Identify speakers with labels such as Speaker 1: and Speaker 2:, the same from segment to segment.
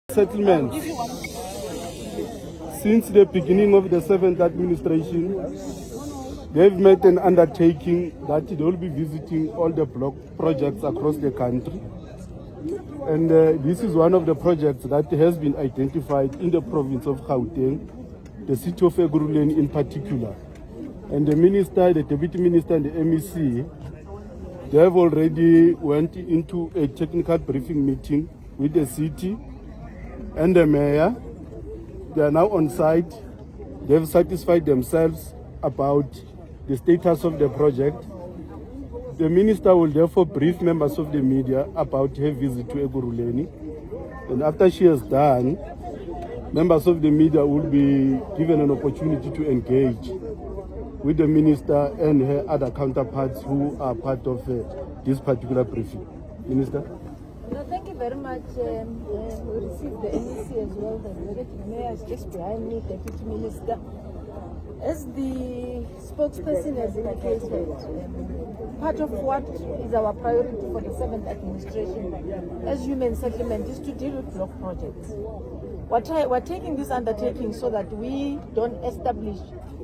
Speaker 1: Settlement. Since the beginning of the 7th administration, they've made an undertaking that they will be visiting all the block projects across the country. And this is one of the projects that has been identified in the province of Gauteng, the city of Ekurhuleni in particular. And the minister, the deputy minister and the MEC, they have already went into a technical briefing meeting with the city and the mayor. They are now on site. They have satisfied themselves about the status of the project. The minister will therefore brief members of the media about her visit to Ekurhuleni. And after she has done, members of the media will be given an opportunity to engage with the minister and her other counterparts who are part of this particular briefing. Minister?
Speaker 2: No, thank you very much. We received the MEC as well. The executive mayor is just behind me, Deputy Minister. As the spokesperson has indicated, part of what is our priority for the 7th administration as human settlement is to deal with block projects. We're taking this undertaking so that we don't establish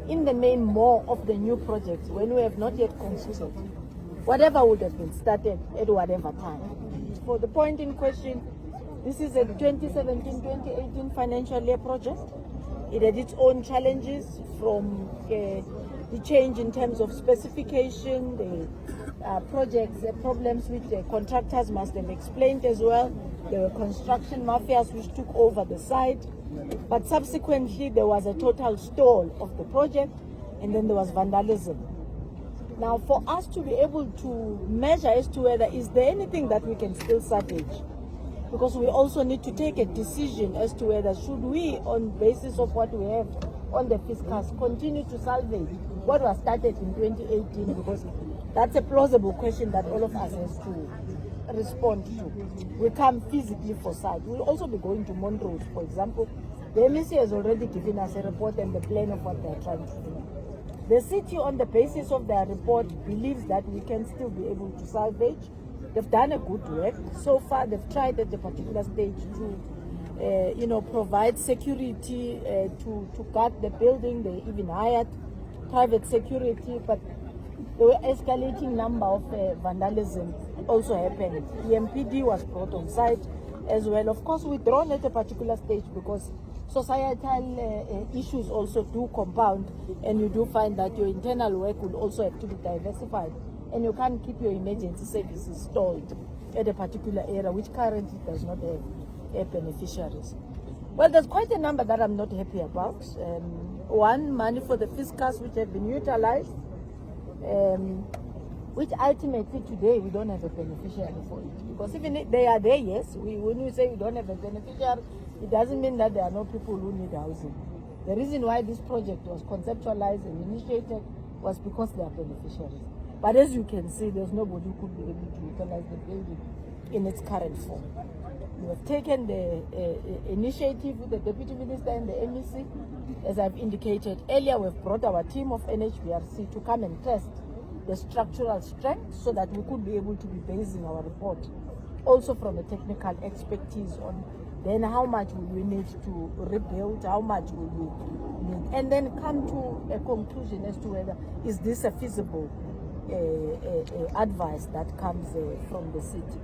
Speaker 2: in the main more of the new projects when we have not yet considered whatever would have been started at whatever time. For the point in question, this is a 2017-2018 financial year project. It had its own challenges from the change in terms of specification, the projects, problems which the contractors must have explained as well. There were construction mafias which took over the site. But subsequently, there was a total stall of the project, and then there was vandalism. Now, for us to be able to measure as to whether is there anything that we can still salvage, because we also need to take a decision as to whether should we, on basis of what we have on the fiscus, continue to salvage what was started in 2018, because that's a plausible question that all of us has to respond to. We come physically for site. We'll also be going to Montrose, for example. The MEC has already given us a report and the plan of what they're trying to do. The city, on the basis of their report, believes that we can still be able to salvage. They've done a good work. So far, they've tried at a particular stage to provide security to guard the building. They even hired private security, but the escalating number of vandalism also happened. The MPD was brought on site as well. Of course, withdrawn at a particular stage because societal issues also do compound, and you do find that your internal work will also have to be diversified, and you can't keep your emergency services stalled at a particular area which currently does not have beneficiaries. Well, there's quite a number that I'm not happy about. One, money for the fiscus which have been utilized, which ultimately today we don't have a beneficiary for it. Because even if they are there, yes, when we say we don't have a beneficiary, it doesn't mean that there are no people who need housing. The reason why this project was conceptualized and initiated was because they are beneficiaries. But as you can see, there's nobody who could be able to utilize the building in its current form. We have taken the initiative with the Deputy Minister and the MEC. As I've indicated earlier, we've brought our team of NHBRC to come and test the structural strength so that we could be able to be basing our report also from a technical expertise on then how much will we need to rebuild, how much will we need, and then come to a conclusion as to whether is this a feasible advice that comes from the city.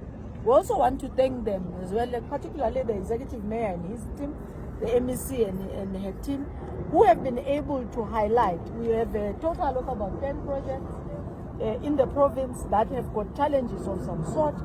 Speaker 2: We also want to thank them as well, particularly the executive mayor and his team, the MEC and her team, who have been able to highlight. We have a total of about 10 projects in the province that have got challenges of some sort,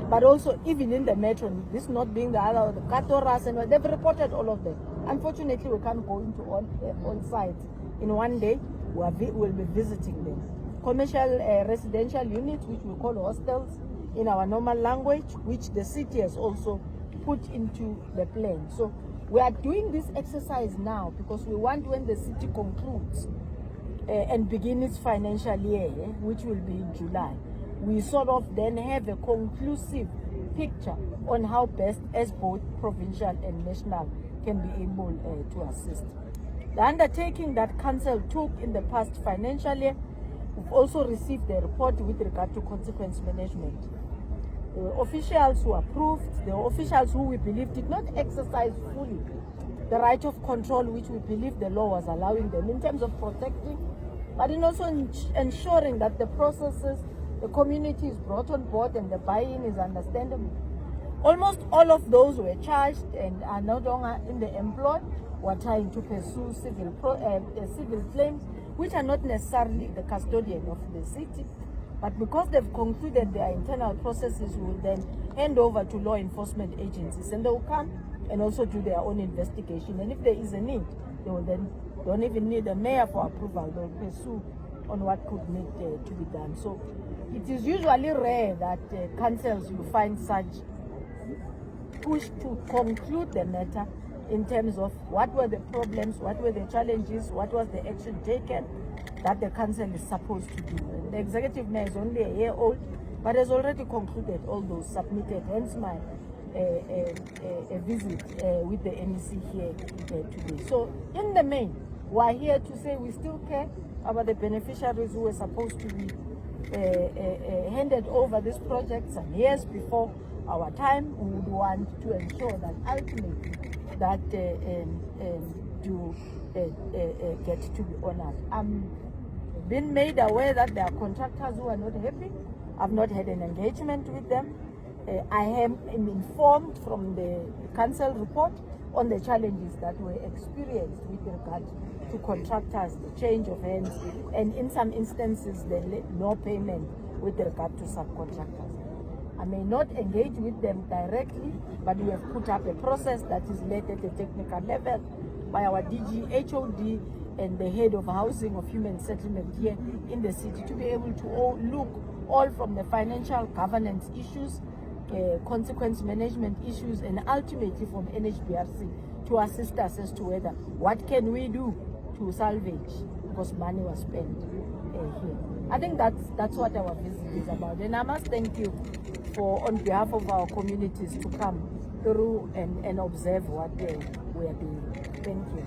Speaker 2: but also even in the metro, this not being the other, the Katoras, and they've reported all of them. Unfortunately, we can't go into all sites in one day. We'll be visiting them. Commercial residential units, which we call hostels in our normal language, which the city has also put into the plan. So we are doing this exercise now because we want, when the city concludes and begin its financial year, which will be in July, we sort of then have a conclusive picture on how best as both provincial and national can be able to assist. The undertaking that Council took in the past financial year, we've also received a report with regard to consequence management. officials who approved, the officials who we believe did not exercise fully the right of control which we believe the law was allowing them in terms of protecting, but in also ensuring that the processes, the community is brought on board and the buy-in is understandable. Almost all of those were charged and are no longer in the employ. We're trying to pursue civil claims, which are not necessarily the custodian of the city, but because they've concluded their internal processes, we will then hand over to law enforcement agencies, and they will come and also do their own investigation. And if there is a need, they will then don't even need the mayor for approval. They will pursue on what could need to be done. So it is usually rare that councils you find such push to conclude the matter in terms of what were the problems, what were the challenges, what was the action taken that the council is supposed to do. And the executive mayor is only a year old, but has already concluded all those submitted, hence my a visit with the NEC here today. So in the main, we are here to say we still care about the beneficiaries who were supposed to be handed over this project some years before our time. We would want to ensure that ultimately that do get to be honored. I'm been made aware that there are contractors who are not happy. I've not had an engagement with them. I am informed from the council report on the challenges that were experienced with regard to contractors, the change of hands, and in some instances, the no payment with regard to subcontractors. I may not engage with them directly, but we have put up a process that is led at a technical level by our DG, HOD, and the head of housing of human settlement here in the city to be able to look all from the financial governance issues, consequence management issues, and ultimately from NHBRC to assist us as to whether what can we do to salvage because money was spent here. I think that's what our visit is about, and I must thank you for on behalf of our communities to come through and observe what we are doing. Thank you.